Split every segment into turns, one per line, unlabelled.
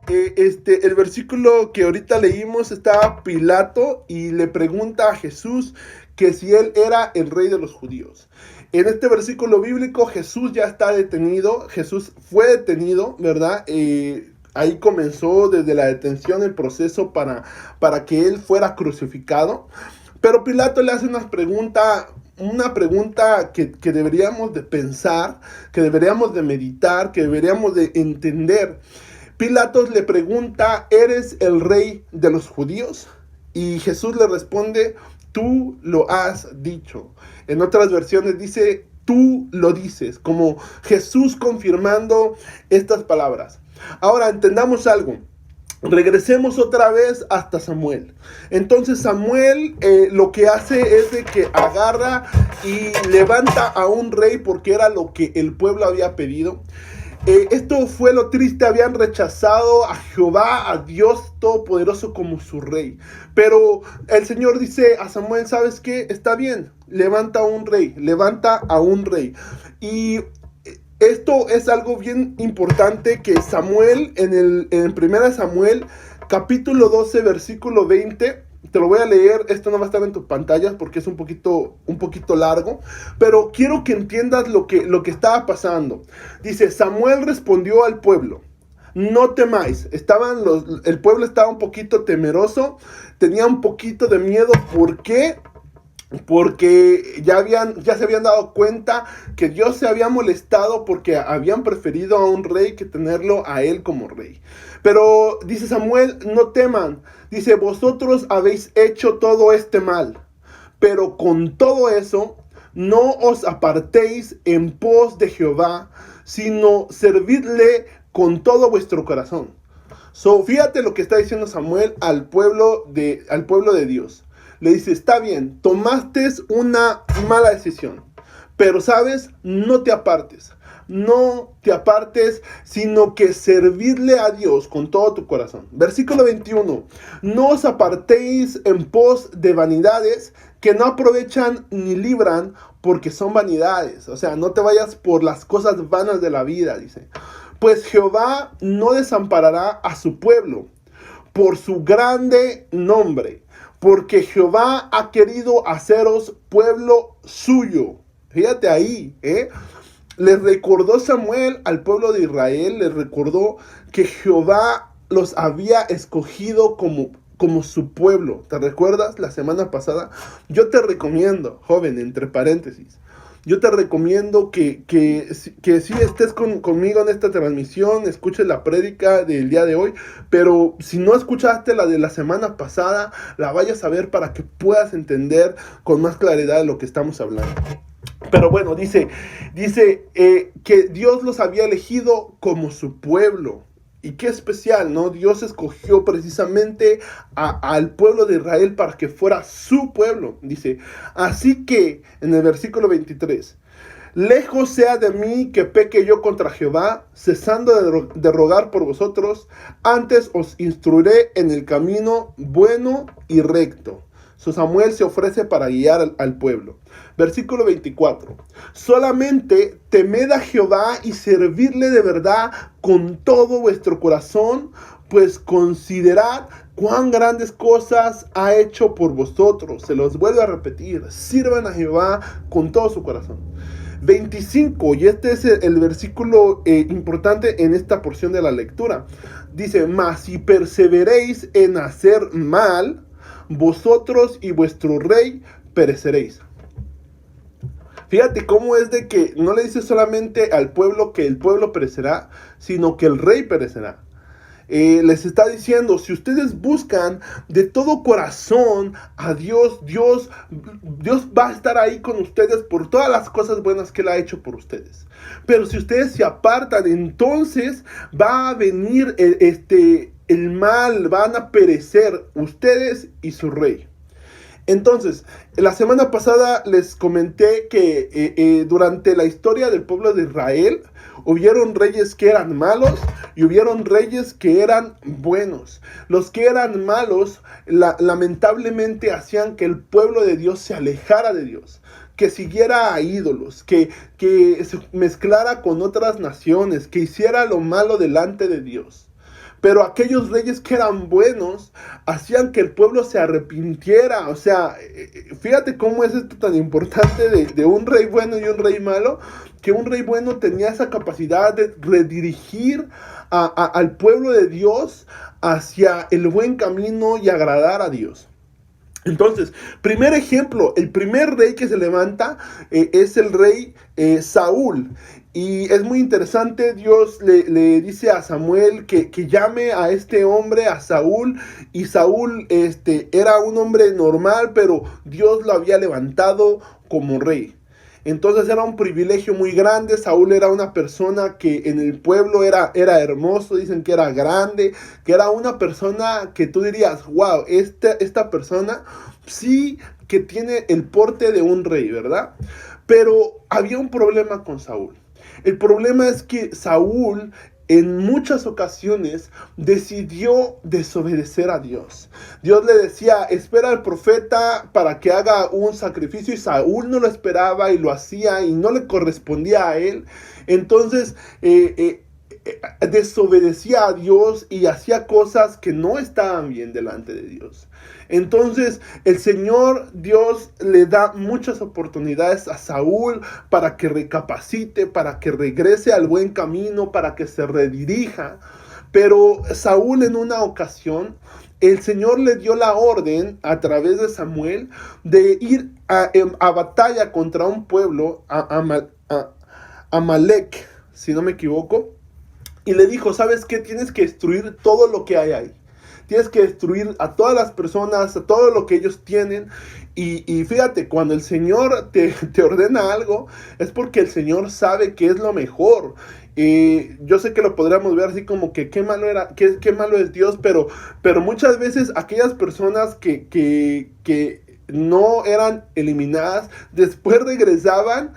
el versículo que ahorita leímos, estaba Pilato y le pregunta a Jesús que si él era el rey de los judíos. En este versículo bíblico Jesús ya está detenido, Jesús fue detenido, ¿verdad? Ahí comenzó desde la detención el proceso para que él fuera crucificado. Pero Pilato le hace una pregunta que deberíamos de pensar, que deberíamos de meditar, que deberíamos de entender. Pilatos le pregunta, ¿eres el rey de los judíos? Y Jesús le responde, tú lo has dicho. En otras versiones dice, tú lo dices, como Jesús confirmando estas palabras. Ahora entendamos algo. Regresemos otra vez hasta Samuel. Entonces Samuel lo que hace es de que agarra y levanta a un rey porque era lo que el pueblo había pedido. Esto fue lo triste, habían rechazado a Jehová, a Dios Todopoderoso como su rey. Pero el Señor dice a Samuel, ¿sabes qué? Está bien, levanta a un rey. Y esto es algo bien importante que Samuel, en 1 Samuel, capítulo 12, versículo 20, te lo voy a leer, esto no va a estar en tus pantallas porque es un poquito largo, pero quiero que entiendas lo que estaba pasando. Dice, Samuel respondió al pueblo, no temáis. El pueblo estaba un poquito temeroso, tenía un poquito de miedo. ¿Por qué? Porque ya se habían dado cuenta que Dios se había molestado porque habían preferido a un rey que tenerlo a él como rey. Pero dice Samuel, no teman. Dice, vosotros habéis hecho todo este mal, pero con todo eso no os apartéis en pos de Jehová, sino servidle con todo vuestro corazón. Fíjate lo que está diciendo Samuel al pueblo de Dios. Le dice, está bien, tomaste una mala decisión, pero sabes, no te apartes, sino que servirle a Dios con todo tu corazón. Versículo 21, no os apartéis en pos de vanidades que no aprovechan ni libran, porque son vanidades. O sea, no te vayas por las cosas vanas de la vida, dice. Pues Jehová no desamparará a su pueblo por su grande nombre, porque Jehová ha querido haceros pueblo suyo. Fíjate ahí, les recordó Samuel al pueblo de Israel, les recordó que Jehová los había escogido como su pueblo. ¿Te recuerdas la semana pasada? Yo te recomiendo, joven, entre paréntesis, yo te recomiendo que sí estés conmigo en esta transmisión, escuches la prédica del día de hoy, pero si no escuchaste la de la semana pasada, la vayas a ver para que puedas entender con más claridad de lo que estamos hablando. Pero bueno, dice que Dios los había elegido como su pueblo. Y qué especial, ¿no? Dios escogió precisamente al pueblo de Israel para que fuera su pueblo. Dice, así que en el versículo 23, lejos sea de mí que peque yo contra Jehová, cesando de rogar por vosotros, antes os instruiré en el camino bueno y recto. Samuel se ofrece para guiar al pueblo. Versículo 24. Solamente temed a Jehová y servidle de verdad con todo vuestro corazón, pues considerad cuán grandes cosas ha hecho por vosotros. Se los vuelvo a repetir, sirvan a Jehová con todo su corazón. 25, y este es el versículo importante en esta porción de la lectura. Dice, mas si perseveréis en hacer mal, vosotros y vuestro rey pereceréis. Fíjate cómo es de que no le dice solamente al pueblo que el pueblo perecerá, sino que el rey perecerá. Les está diciendo, si ustedes buscan de todo corazón a Dios, Dios va a estar ahí con ustedes por todas las cosas buenas que Él ha hecho por ustedes. Pero si ustedes se apartan, entonces va a venir el mal, van a perecer ustedes y su rey. Entonces, la semana pasada les comenté que durante la historia del pueblo de Israel hubieron reyes que eran malos y hubieron reyes que eran buenos. Los que eran malos lamentablemente hacían que el pueblo de Dios se alejara de Dios, que siguiera a ídolos, que se mezclara con otras naciones, que hiciera lo malo delante de Dios. Pero aquellos reyes que eran buenos hacían que el pueblo se arrepintiera. O sea, fíjate cómo es esto tan importante de un rey bueno y un rey malo, que un rey bueno tenía esa capacidad de redirigir al pueblo de Dios hacia el buen camino y agradar a Dios. Entonces, primer ejemplo, el primer rey que se levanta es el rey Saúl. Y es muy interesante, Dios le dice a Samuel que llame a este hombre, a Saúl. Y Saúl era un hombre normal, pero Dios lo había levantado como rey. Entonces era un privilegio muy grande. Saúl era una persona que en el pueblo era hermoso, dicen que era grande, que era una persona que tú dirías, wow, esta persona sí que tiene el porte de un rey, ¿verdad? Pero había un problema con Saúl. El problema es que Saúl en muchas ocasiones decidió desobedecer a Dios. Dios le decía, espera al profeta para que haga un sacrificio, y Saúl no lo esperaba y lo hacía y no le correspondía a él. Entonces desobedecía a Dios y hacía cosas que no estaban bien delante de Dios. Entonces el Señor Dios le da muchas oportunidades a Saúl para que recapacite, para que regrese al buen camino, para que se redirija. Pero Saúl en una ocasión, el Señor le dio la orden a través de Samuel de ir a batalla contra un pueblo, Amalek, si no me equivoco. Y le dijo, ¿sabes qué? Tienes que destruir todo lo que hay ahí. Tienes que destruir a todas las personas, a todo lo que ellos tienen. Y fíjate, cuando el Señor te ordena algo, es porque el Señor sabe que es lo mejor. Yo sé que lo podríamos ver así como que qué malo es Dios, pero muchas veces aquellas personas que no eran eliminadas, después regresaban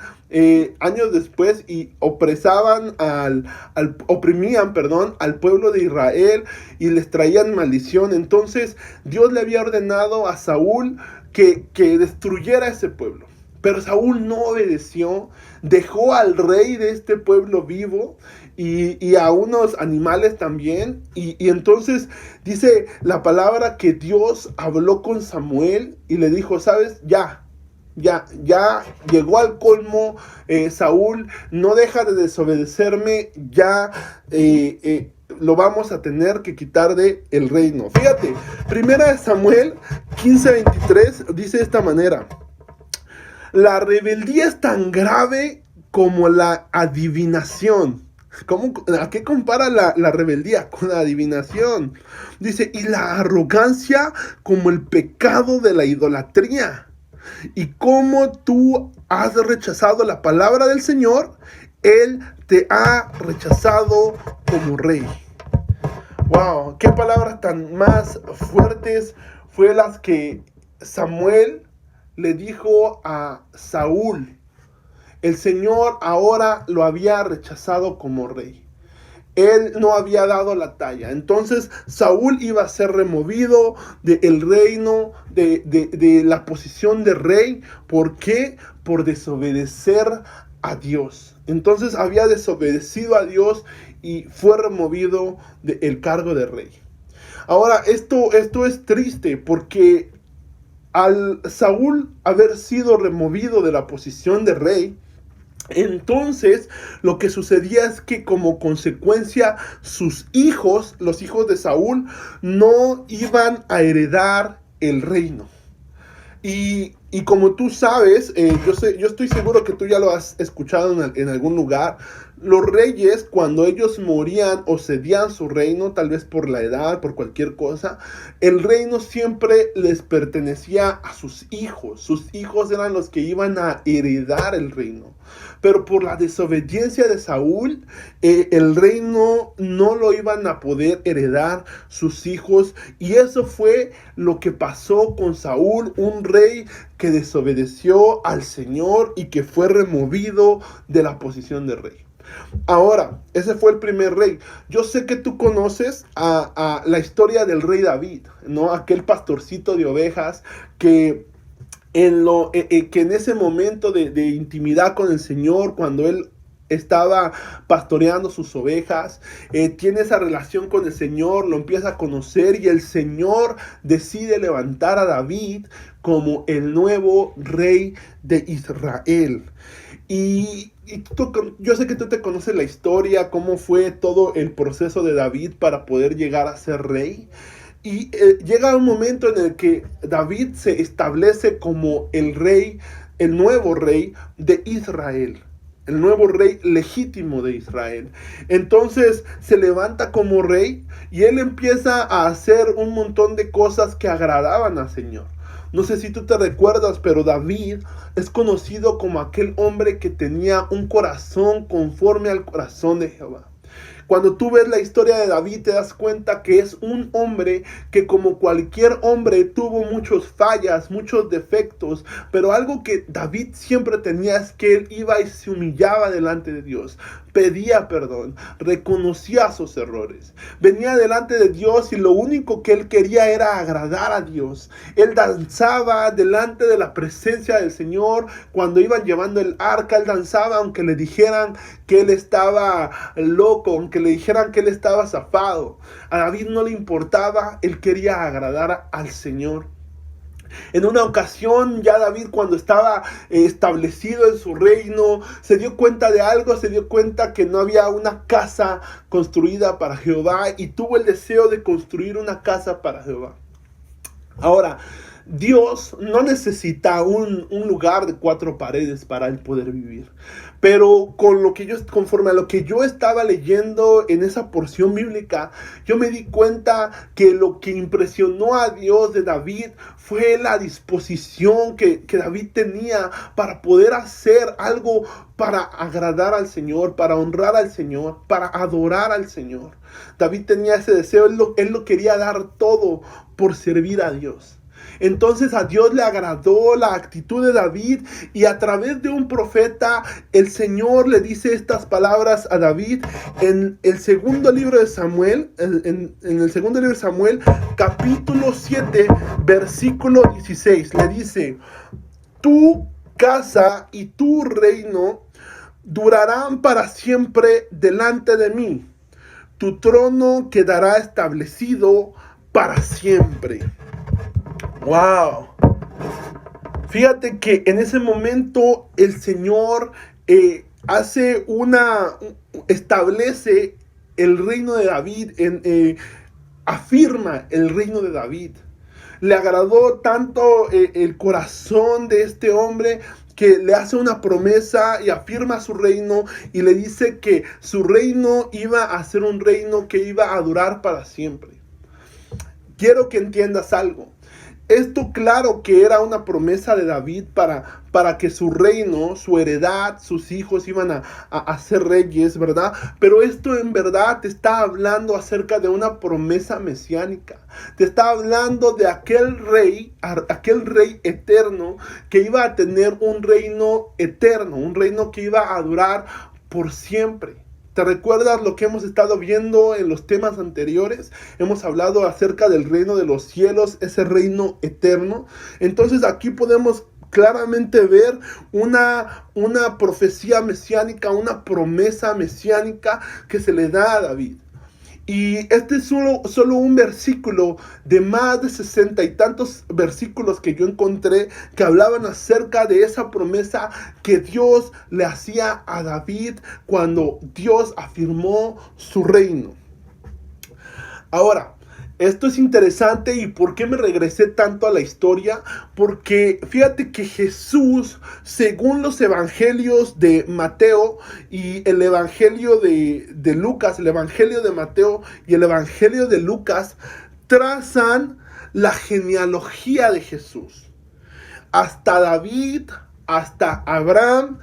años después y oprimían al pueblo de Israel y les traían maldición. Entonces Dios le había ordenado a Saúl que destruyera ese pueblo. Pero Saúl no obedeció, dejó al rey de este pueblo vivo y a unos animales también. Y entonces dice la palabra que Dios habló con Samuel y le dijo, ¿sabes? Ya llegó al colmo, Saúl, no deja de desobedecerme, ya lo vamos a tener que quitar de el reino. Fíjate, primera de Samuel 15:23 dice de esta manera: la rebeldía es tan grave como la adivinación. ¿A qué compara la rebeldía? Con la adivinación. Dice, y la arrogancia como el pecado de la idolatría. Y como tú has rechazado la palabra del Señor, Él te ha rechazado como rey. Wow, qué palabras tan más fuertes fue las que Samuel le dijo a Saúl. El Señor ahora lo había rechazado como rey. Él no había dado la talla. Entonces Saúl iba a ser removido del reino, de la posición de rey. ¿Por qué? Por desobedecer a Dios. Entonces había desobedecido a Dios y fue removido del cargo de rey. Ahora, esto es triste porque al Saúl haber sido removido de la posición de rey, entonces lo que sucedía es que como consecuencia sus hijos, los hijos de Saúl, no iban a heredar el reino. Y como tú sabes, yo estoy seguro que tú ya lo has escuchado en algún lugar. Los reyes, cuando ellos morían o cedían su reino, tal vez por la edad, por cualquier cosa, el reino siempre les pertenecía a sus hijos. Sus hijos eran los que iban a heredar el reino. Pero por la desobediencia de Saúl, el reino no lo iban a poder heredar sus hijos. Y eso fue lo que pasó con Saúl, un rey que desobedeció al Señor y que fue removido de la posición de rey. Ahora, ese fue el primer rey. Yo sé que tú conoces a la historia del rey David, ¿no? Aquel pastorcito de ovejas que en ese momento de intimidad con el Señor, cuando él estaba pastoreando sus ovejas, tiene esa relación con el Señor, lo empieza a conocer y el Señor decide levantar a David como el nuevo rey de Israel. Yo sé que tú te conoces la historia, cómo fue todo el proceso de David para poder llegar a ser rey. Y llega un momento en el que David se establece como el rey, el nuevo rey de Israel, el nuevo rey legítimo de Israel. Entonces se levanta como rey y él empieza a hacer un montón de cosas que agradaban al Señor. No sé si tú te recuerdas, pero David es conocido como aquel hombre que tenía un corazón conforme al corazón de Jehová. Cuando tú ves la historia de David, te das cuenta que es un hombre que, como cualquier hombre, tuvo muchas fallas, muchos defectos, pero algo que David siempre tenía es que él iba y se humillaba delante de Dios, pedía perdón, reconocía sus errores, venía delante de Dios y lo único que él quería era agradar a Dios. Él danzaba delante de la presencia del Señor cuando iban llevando el arca. Él danzaba aunque le dijeran que él estaba loco, aunque le dijeran que él estaba zafado. A David no le importaba, él quería agradar al Señor. En una ocasión, ya David, cuando estaba establecido en su reino, se dio cuenta de algo, se dio cuenta que no había una casa construida para Jehová y tuvo el deseo de construir una casa para Jehová. Ahora, Dios no necesita un lugar de 4 paredes para él poder vivir. Pero conforme a lo que yo estaba leyendo en esa porción bíblica, yo me di cuenta que lo que impresionó a Dios de David fue la disposición que David tenía para poder hacer algo para agradar al Señor, para honrar al Señor, para adorar al Señor. David tenía ese deseo, él lo quería dar todo por servir a Dios. Entonces a Dios le agradó la actitud de David y a través de un profeta el Señor le dice estas palabras a David en el segundo libro de Samuel, en el segundo libro de Samuel, capítulo 7, versículo 16. Le dice: tu casa y tu reino durarán para siempre delante de mí. Tu trono quedará establecido para siempre. Wow. Fíjate que en ese momento el Señor establece el reino de David, afirma el reino de David. Le agradó tanto el corazón de este hombre que le hace una promesa y afirma su reino y le dice que su reino iba a ser un reino que iba a durar para siempre. Quiero que entiendas algo. Esto claro que era una promesa de David para que su reino, su heredad, sus hijos iban a ser reyes, ¿verdad? Pero esto en verdad te está hablando acerca de una promesa mesiánica. Te está hablando de aquel rey eterno que iba a tener un reino eterno, un reino que iba a durar por siempre. ¿Te recuerdas lo que hemos estado viendo en los temas anteriores? Hemos hablado acerca del reino de los cielos, ese reino eterno. Entonces aquí podemos claramente ver una profecía mesiánica, una promesa mesiánica que se le da a David. Y este es solo un versículo de más de 60 y tantos versículos que yo encontré que hablaban acerca de esa promesa que Dios le hacía a David cuando Dios afirmó su reino. Ahora, esto es interesante. ¿Y por qué me regresé tanto a la historia? Porque fíjate que Jesús, según los evangelios de Mateo y el evangelio de Lucas, el evangelio de Mateo y el evangelio de Lucas, trazan la genealogía de Jesús. Hasta David, hasta Abraham,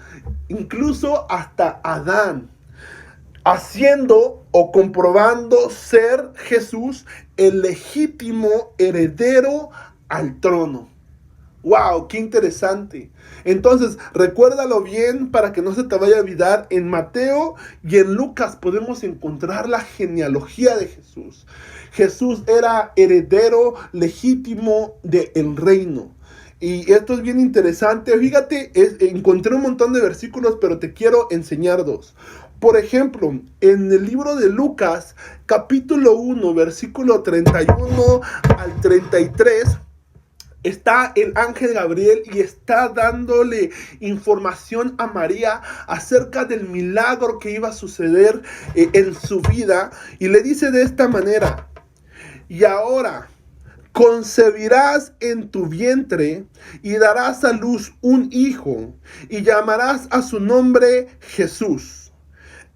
incluso hasta Adán, haciendo o comprobando ser Jesús el legítimo heredero al trono. ¡Wow! ¡Qué interesante! Entonces, recuérdalo bien para que no se te vaya a olvidar. En Mateo y en Lucas podemos encontrar la genealogía de Jesús. Jesús era heredero legítimo del reino. Y esto es bien interesante. Fíjate, encontré un montón de versículos, pero te quiero enseñar dos. Por ejemplo, en el libro de Lucas, capítulo 1, versículo 31 al 33, está el ángel Gabriel y está dándole información a María acerca del milagro que iba a suceder en su vida. Y le dice de esta manera: y ahora concebirás en tu vientre y darás a luz un hijo y llamarás a su nombre Jesús.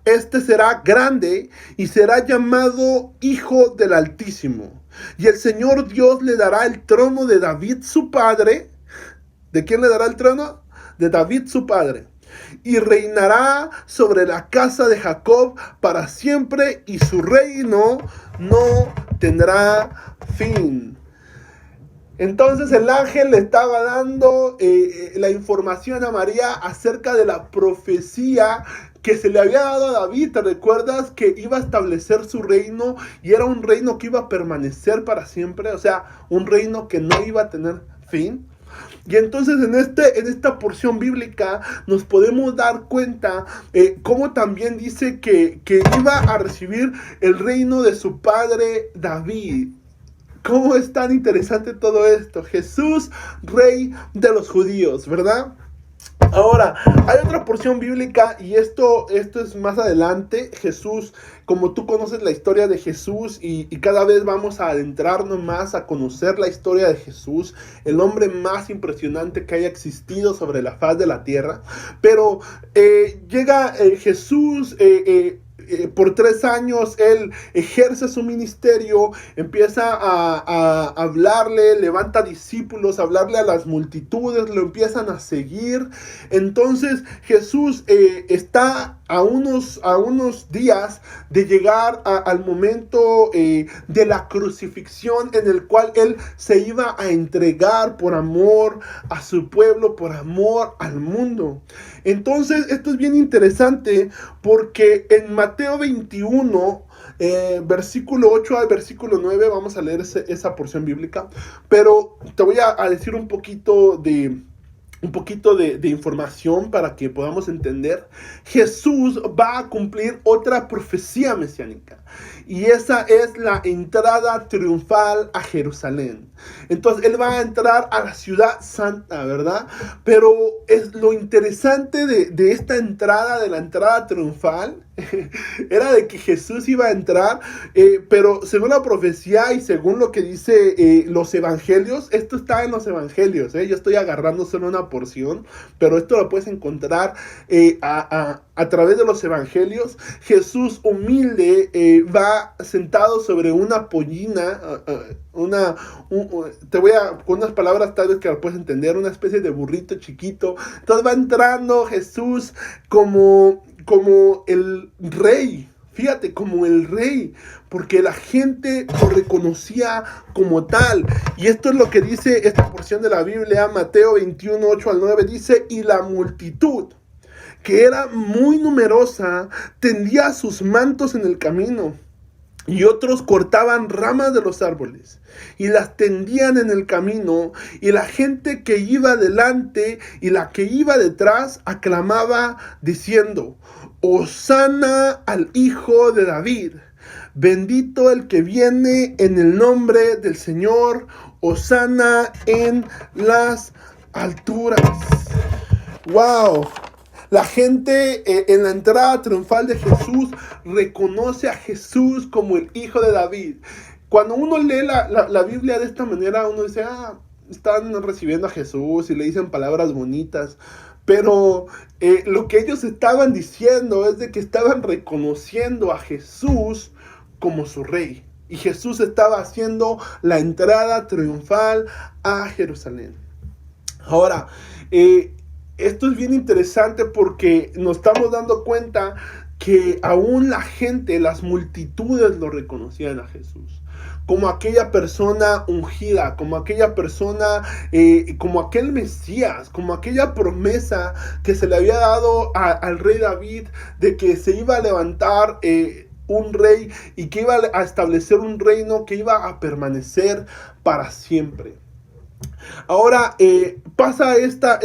Este será grande y será llamado Hijo del Altísimo. Y el Señor Dios le dará el trono de David su padre. ¿De quién le dará el trono? De David su padre. Y reinará sobre la casa de Jacob para siempre, y su reino no tendrá fin. Entonces el ángel le estaba dando la información a María acerca de la profecía que se le había dado a David. ¿Te recuerdas que iba a establecer su reino y era un reino que iba a permanecer para siempre? O sea, un reino que no iba a tener fin. Y entonces en esta porción bíblica nos podemos dar cuenta cómo también dice que iba a recibir el reino de su padre David. ¿Cómo es tan interesante todo esto? Jesús, rey de los judíos, ¿verdad? Ahora, hay otra porción bíblica y esto es más adelante. Jesús, como tú conoces la historia de Jesús y cada vez vamos a adentrarnos más a conocer la historia de Jesús, el hombre más impresionante que haya existido sobre la faz de la tierra. Pero llega Jesús, por 3 años él ejerce su ministerio, empieza a hablarle, levanta discípulos, a hablarle a las multitudes, lo empiezan a seguir. Entonces Jesús está a unos días de llegar al momento de la crucifixión, en el cual él se iba a entregar por amor a su pueblo, por amor al mundo. Entonces esto es bien interesante porque en Mateo 21, versículo 8 al versículo 9, vamos a leer esa porción bíblica, pero te voy a decir un poquito de información para que podamos entender. Jesús va a cumplir otra profecía mesiánica, y esa es la entrada triunfal a Jerusalén. Entonces él va a entrar a la ciudad santa, ¿verdad? Pero es lo interesante de esta entrada, de la entrada triunfal, era de que Jesús iba a entrar, pero según la profecía y según lo que dice los evangelios, esto está en los evangelios, yo estoy agarrando solo una porción, pero esto lo puedes encontrar a través de los evangelios. Jesús humilde va sentado sobre una pollina, te voy a, con unas palabras tal vez que lo puedes entender, una especie de burrito chiquito. Entonces va entrando Jesús como el rey. Fíjate, como el rey, porque la gente lo reconocía como tal. Y esto es lo que dice esta porción de la Biblia, Mateo 21, 8 al 9, dice: y la multitud, que era muy numerosa, tendía sus mantos en el camino, y otros cortaban ramas de los árboles y las tendían en el camino, y la gente que iba delante y la que iba detrás aclamaba diciendo: Hosana al Hijo de David, bendito el que viene en el nombre del Señor, Hosana en las alturas. ¡Wow! La gente en la entrada triunfal de Jesús reconoce a Jesús como el Hijo de David. Cuando uno lee la Biblia de esta manera, uno dice: están recibiendo a Jesús y le dicen palabras bonitas. Pero lo que ellos estaban diciendo es de que estaban reconociendo a Jesús como su rey. Y Jesús estaba haciendo la entrada triunfal a Jerusalén. Ahora, esto es bien interesante porque nos estamos dando cuenta que aún la gente, las multitudes lo reconocían a Jesús como aquella persona ungida, como aquella persona, como aquel Mesías, como aquella promesa que se le había dado al rey David de que se iba a levantar un rey y que iba a establecer un reino que iba a permanecer para siempre. Ahora pasa esta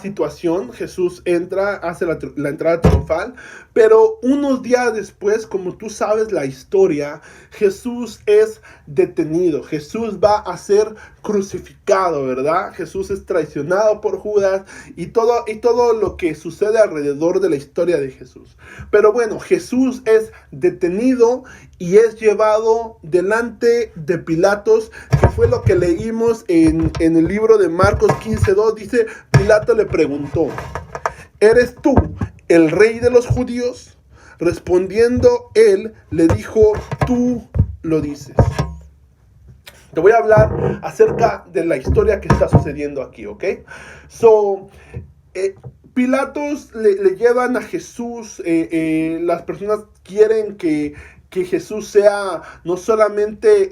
situación. Jesús entra, hace la entrada triunfal, pero unos días después, como tú sabes la historia, Jesús es detenido, Jesús va a ser crucificado, ¿verdad? Jesús es traicionado por Judas y todo lo que sucede alrededor de la historia de Jesús. Pero bueno, Jesús es detenido y es llevado delante de Pilatos, que fue lo que leímos en el libro de Marcos 15:2. Dice, Pilato le preguntó, ¿eres tú el rey de los judíos? Respondiendo él, le dijo, tú lo dices. Te voy a hablar acerca de la historia que está sucediendo aquí, ¿ok? So, eh, Pilatos le llevan a Jesús, las personas quieren que Jesús sea no solamente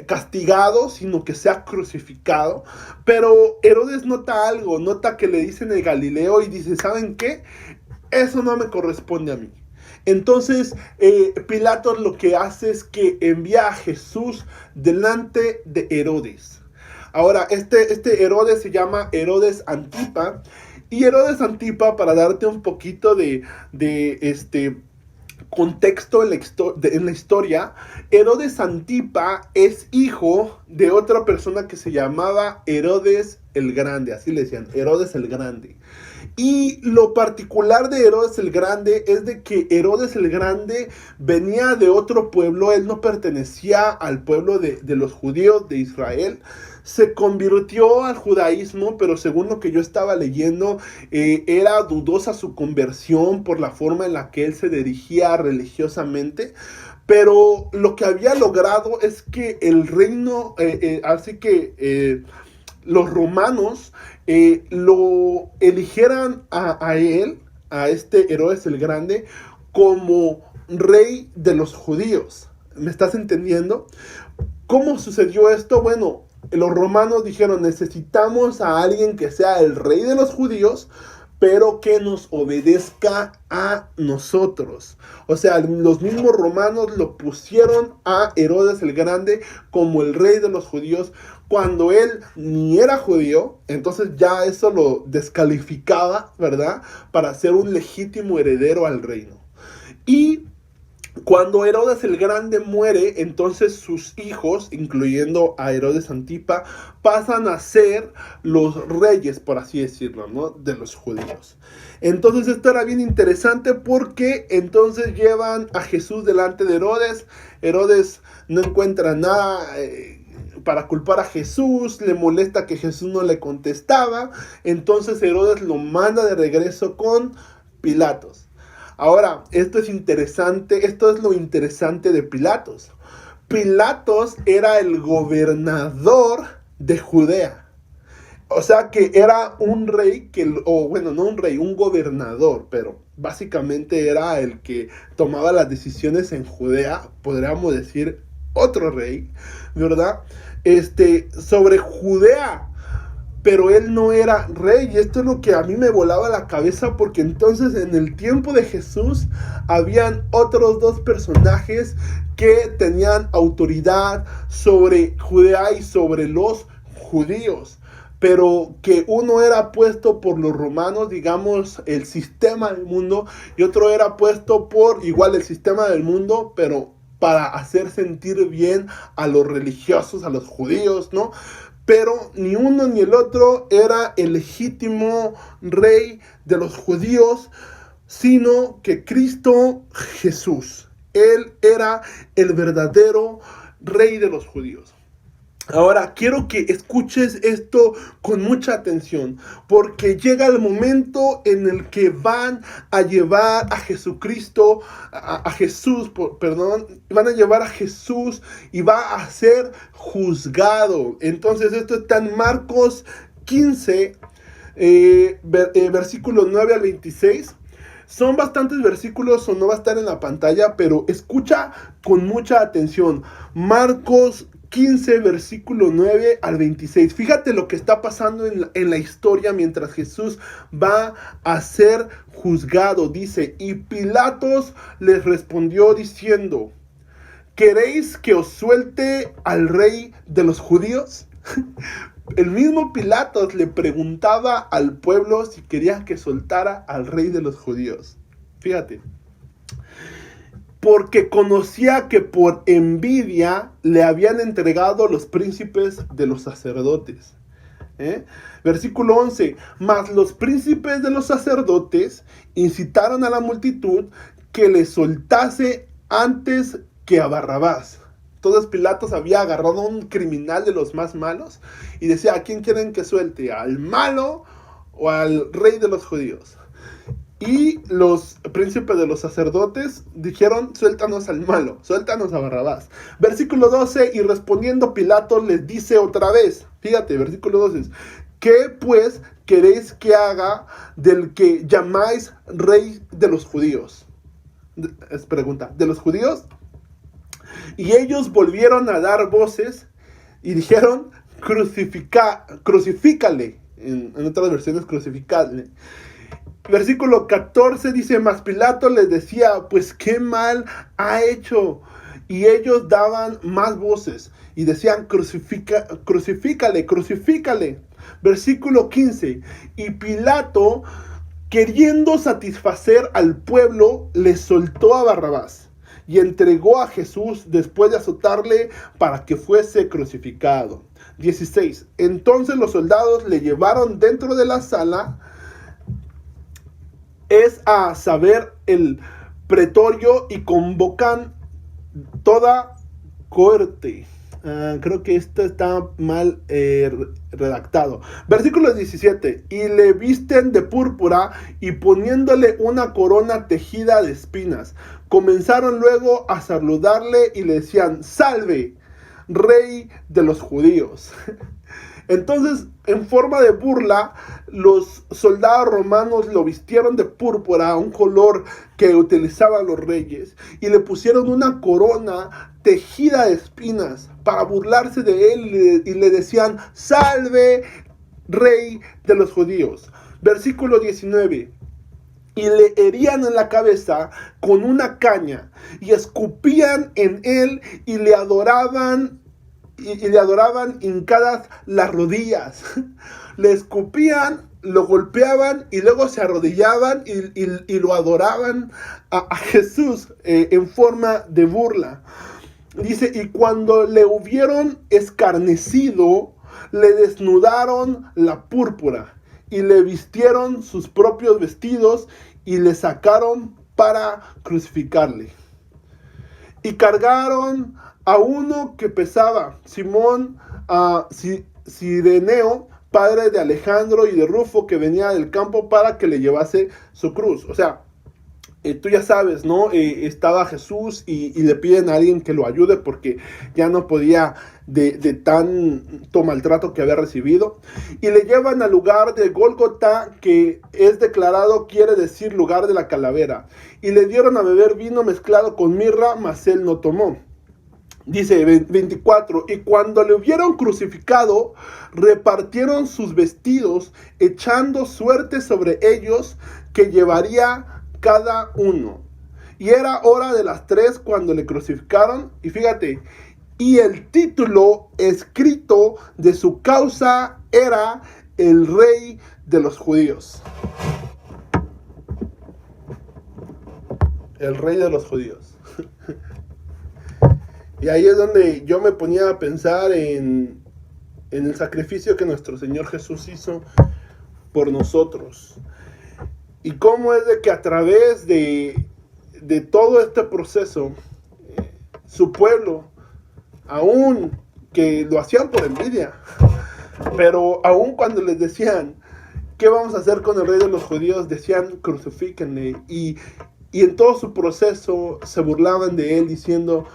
castigado, sino que sea crucificado. Pero Herodes nota algo, nota que le dicen el Galileo y dice, ¿saben qué? Eso no me corresponde a mí. Entonces Pilatos lo que hace es que envía a Jesús delante de Herodes. Ahora, este Herodes se llama Herodes Antipa. Y Herodes Antipa, para darte un poquito de contexto en la historia, Herodes Antipa es hijo de otra persona que se llamaba Herodes el Grande, así le decían, Herodes el Grande. Y lo particular de Herodes el Grande es de que Herodes el Grande venía de otro pueblo, él no pertenecía al pueblo de los judíos de Israel. Se convirtió al judaísmo, pero según lo que yo estaba leyendo, era dudosa su conversión por la forma en la que él se dirigía religiosamente. Pero lo que había logrado es que el reino, así que los romanos lo eligieran a él, a este Herodes el Grande, como rey de los judíos. ¿Me estás entendiendo? ¿Cómo sucedió esto? Bueno, los romanos dijeron, necesitamos a alguien que sea el rey de los judíos, pero que nos obedezca a nosotros. O sea, los mismos romanos lo pusieron a Herodes el Grande como el rey de los judíos, cuando él ni era judío. Entonces ya eso lo descalificaba, ¿verdad? Para ser un legítimo heredero al reino. Y cuando Herodes el Grande muere, entonces sus hijos, incluyendo a Herodes Antipa, pasan a ser los reyes, por así decirlo, ¿no? De los judíos. Entonces esto era bien interesante porque entonces llevan a Jesús delante de Herodes. Herodes no encuentra nada para culpar a Jesús, le molesta que Jesús no le contestaba. Entonces Herodes lo manda de regreso con Pilatos. Ahora, esto es interesante, esto es lo interesante de Pilatos. Pilatos era el gobernador de Judea. O sea que era un rey o bueno, no un rey, un gobernador, pero básicamente era el que tomaba las decisiones en Judea, podríamos decir otro rey, ¿verdad? Sobre Judea. Pero él no era rey, y esto es lo que a mí me volaba la cabeza, porque entonces en el tiempo de Jesús habían otros dos personajes que tenían autoridad sobre Judea y sobre los judíos, pero que uno era puesto por los romanos, digamos, el sistema del mundo, y otro era puesto por igual el sistema del mundo, pero para hacer sentir bien a los religiosos, a los judíos, ¿no? Pero ni uno ni el otro era el legítimo rey de los judíos, sino que Cristo Jesús. Él era el verdadero rey de los judíos. Ahora, quiero que escuches esto con mucha atención, porque llega el momento en el que van a llevar a Jesucristo, van a llevar a Jesús y va a ser juzgado. Entonces, esto está en Marcos 15, versículos 9 al 26. Son bastantes versículos, o no va a estar en la pantalla, pero escucha con mucha atención. Marcos 15, versículo 9 al 26. Fíjate lo que está pasando en la historia mientras Jesús va a ser juzgado. Dice, y Pilatos les respondió diciendo, ¿queréis que os suelte al rey de los judíos? El mismo Pilatos le preguntaba al pueblo si quería que soltara al rey de los judíos. Fíjate. Porque conocía que por envidia le habían entregado los príncipes de los sacerdotes. Versículo 11. Mas los príncipes de los sacerdotes incitaron a la multitud que le soltase antes que a Barrabás. Entonces Pilatos había agarrado a un criminal de los más malos y decía: ¿a quién quieren que suelte? ¿Al malo o al rey de los judíos? Y los príncipes de los sacerdotes dijeron: suéltanos al malo, suéltanos a Barrabás. Versículo 12, y respondiendo Pilato les dice otra vez, fíjate, versículo 12, ¿qué pues queréis que haga del que llamáis rey de los judíos? Es pregunta, ¿de los judíos? Y ellos volvieron a dar voces y dijeron: crucifícale. En otras versiones, crucificadle. Versículo 14 dice: mas Pilato les decía: pues qué mal ha hecho. Y ellos daban más voces y decían: crucifícale, crucifícale. Versículo 15: y Pilato, queriendo satisfacer al pueblo, le soltó a Barrabás y entregó a Jesús después de azotarle para que fuese crucificado. 16: entonces los soldados le llevaron dentro de la sala, es a saber, el pretorio, y convocan toda corte. Creo que esto está mal redactado. Versículo 17: y le visten de púrpura y poniéndole una corona tejida de espinas, comenzaron luego a saludarle y le decían: salve, rey de los judíos. Entonces, en forma de burla, los soldados romanos lo vistieron de púrpura, un color que utilizaban los reyes, y le pusieron una corona tejida de espinas para burlarse de él, y le decían: salve, rey de los judíos. Versículo 19: y le herían en la cabeza con una caña, y escupían en él, y le adoraban hincadas las rodillas. Le escupían, lo golpeaban y luego se arrodillaban y lo adoraban a Jesús en forma de burla. Dice: y cuando le hubieron escarnecido, le desnudaron la púrpura y le vistieron sus propios vestidos y le sacaron para crucificarle. Y cargaron a uno que pesaba, Simón Cireneo, padre de Alejandro y de Rufo, que venía del campo, para que le llevase su cruz. O sea, tú ya sabes, ¿no? Estaba Jesús y le piden a alguien que lo ayude porque ya no podía de tanto maltrato que había recibido. Y le llevan al lugar de Gólgota, que es declarado, quiere decir lugar de la calavera. Y le dieron a beber vino mezclado con mirra, mas él no tomó. Dice 24: y cuando le hubieron crucificado, repartieron sus vestidos, echando suerte sobre ellos que llevaría cada uno. Y era hora de las 3 cuando le crucificaron. Y fíjate, y el título escrito de su causa era: el rey de los judíos. El rey de los judíos. Y ahí es donde yo me ponía a pensar en el sacrificio que nuestro Señor Jesús hizo por nosotros. Y cómo es de que a través de todo este proceso, su pueblo, aún que lo hacían por envidia, pero aún cuando les decían: ¿qué vamos a hacer con el rey de los judíos?, decían: crucifíquenle. Y en todo su proceso se burlaban de él, diciéndole: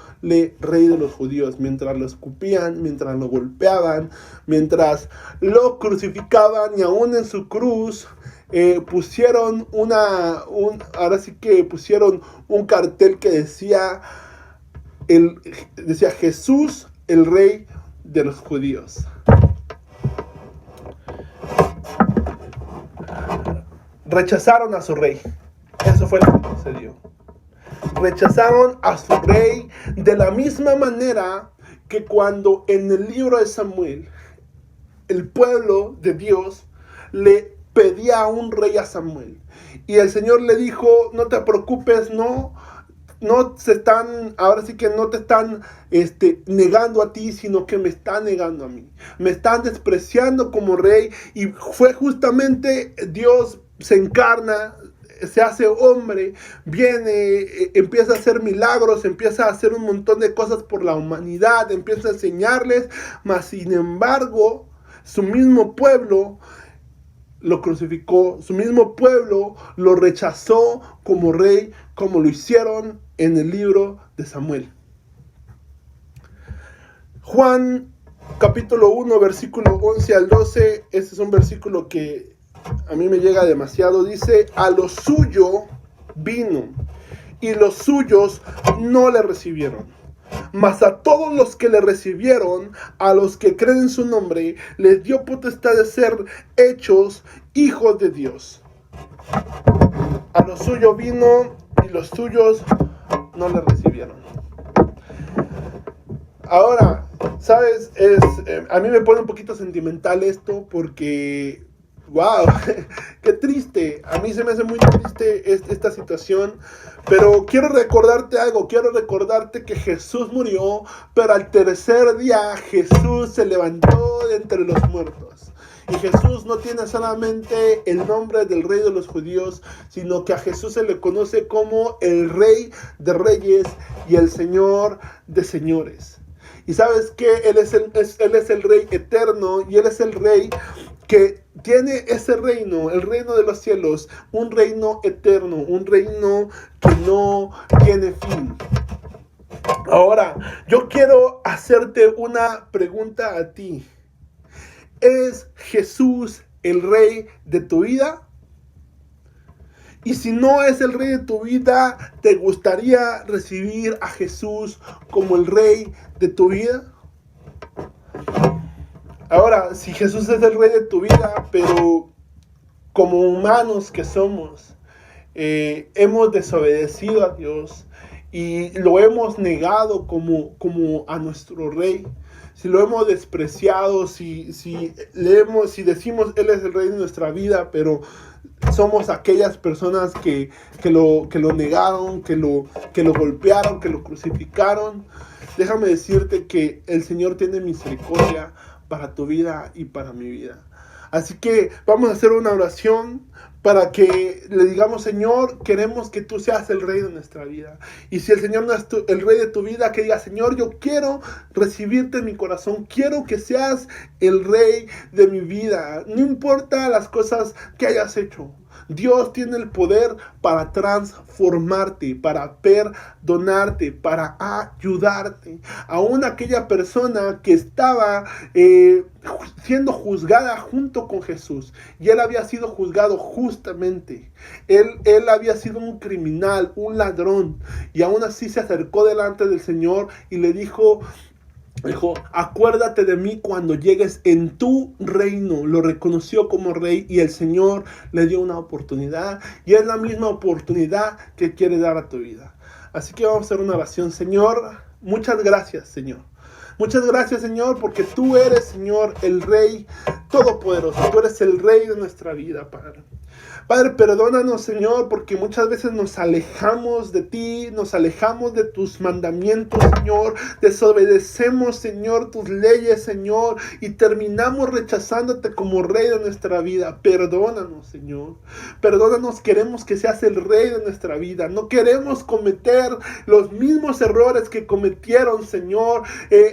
rey de los judíos, mientras lo escupían, mientras lo golpeaban, mientras lo crucificaban. Y aún en su cruz pusieron pusieron un cartel que decía Jesús, el rey de los judíos. Rechazaron a su rey. Eso fue lo que sucedió. Rechazaron a su rey de la misma manera que cuando en el libro de Samuel el pueblo de Dios le pedía a un rey a Samuel. Y el Señor le dijo, no te preocupes, no se están, ahora sí que no te están negando a ti, sino que me están negando a mí. Me están despreciando como rey. Y fue justamente Dios se encarna, se hace hombre, viene, empieza a hacer milagros, empieza a hacer un montón de cosas por la humanidad, empieza a enseñarles, mas sin embargo, su mismo pueblo lo crucificó, su mismo pueblo lo rechazó como rey, como lo hicieron en el libro de Samuel. Juan capítulo 1, versículo 11 al 12, este es un versículo que a mí me llega demasiado. Dice, a lo suyo vino y los suyos no le recibieron. Mas a todos los que le recibieron, a los que creen en su nombre, les dio potestad de ser hechos hijos de Dios. A lo suyo vino y los suyos no le recibieron. Ahora, ¿sabes? A mí me pone un poquito sentimental esto porque, wow, qué triste. A mí se me hace muy triste esta situación. Pero quiero recordarte algo, quiero recordarte que Jesús murió, pero al tercer día Jesús se levantó de entre los muertos. Y Jesús no tiene solamente el nombre del Rey de los judíos, sino que a Jesús se le conoce como el Rey de Reyes y el Señor de Señores. Y sabes que Él es el Rey eterno y Él es el Rey que tiene ese reino, el reino de los cielos, un reino eterno, un reino que no tiene fin. Ahora, yo quiero hacerte una pregunta a ti. ¿Es Jesús el Rey de tu vida? Y si no es el Rey de tu vida, ¿te gustaría recibir a Jesús como el Rey de tu vida? Ahora, si Jesús es el Rey de tu vida, pero como humanos que somos, hemos desobedecido a Dios y lo hemos negado como a nuestro Rey, si lo hemos despreciado, si decimos Él es el Rey de nuestra vida, pero somos aquellas personas que lo negaron, que lo golpearon, que lo crucificaron, déjame decirte que el Señor tiene misericordia para tu vida y para mi vida. Así que vamos a hacer una oración para que le digamos, Señor, queremos que tú seas el Rey de nuestra vida. Y si el Señor no es el Rey de tu vida, que diga, Señor, yo quiero recibirte en mi corazón. Quiero que seas el Rey de mi vida. No importa las cosas que hayas hecho. Dios tiene el poder para transformarte, para perdonarte, para ayudarte. Aún aquella persona que estaba siendo juzgada junto con Jesús, y él había sido juzgado justamente. Él había sido un criminal, un ladrón, y aún así se acercó delante del Señor y le dijo, acuérdate de mí cuando llegues en tu reino. Lo reconoció como rey y el Señor le dio una oportunidad, y es la misma oportunidad que quiere dar a tu vida. Así que vamos a hacer una oración. Señor, muchas gracias, Señor. Muchas gracias, Señor, porque tú eres, Señor, el Rey Todopoderoso. Tú eres el Rey de nuestra vida, Padre. Padre, perdónanos, Señor, porque muchas veces nos alejamos de ti, nos alejamos de tus mandamientos, Señor. Desobedecemos, Señor, tus leyes, Señor, y terminamos rechazándote como Rey de nuestra vida. Perdónanos, Señor. Perdónanos, queremos que seas el Rey de nuestra vida. No queremos cometer los mismos errores que cometieron, Señor,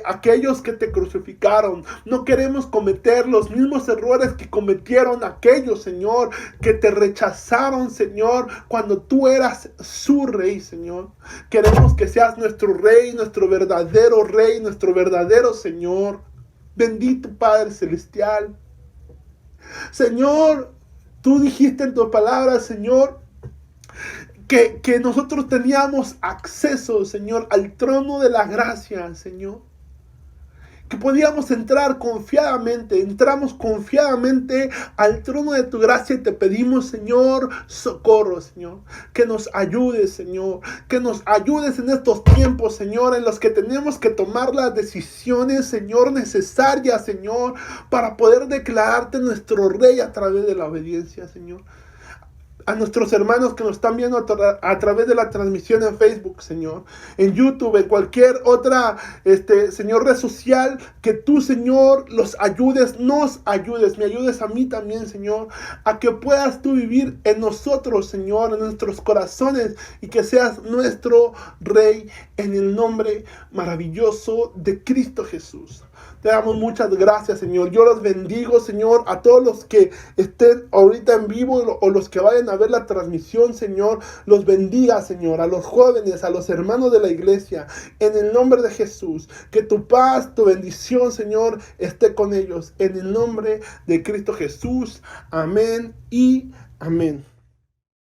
aquellos que te crucificaron. No queremos cometer los mismos errores que cometieron aquellos, Señor, que te rechazaron, Señor, cuando tú eras su Rey, Señor. Queremos que seas nuestro Rey, nuestro verdadero Rey, nuestro verdadero Señor. Bendito Padre Celestial. Señor, tú dijiste en tu palabra, Señor, que nosotros teníamos acceso, Señor, al trono de la gracia, Señor. que podíamos entrar confiadamente. Entramos confiadamente al trono de tu gracia y te pedimos, Señor, socorro, Señor. Que nos ayudes, Señor. Que nos ayudes en estos tiempos, Señor, en los que tenemos que tomar las decisiones, Señor, necesarias, Señor, para poder declararte nuestro Rey a través de la obediencia, Señor. A nuestros hermanos que nos están viendo a través de la transmisión en Facebook, Señor, en YouTube, en cualquier otra, Señor, red social, que tú, Señor, los ayudes, nos ayudes, me ayudes a mí también, Señor, a que puedas tú vivir en nosotros, Señor, en nuestros corazones, y que seas nuestro Rey, en el nombre maravilloso de Cristo Jesús. Te damos muchas gracias, Señor. Yo los bendigo, Señor, a todos los que estén ahorita en vivo o los que vayan a ver la transmisión, Señor. Los bendiga, Señor, a los jóvenes, a los hermanos de la iglesia. En el nombre de Jesús, que tu paz, tu bendición, Señor, esté con ellos. En el nombre de Cristo Jesús. Amén y amén.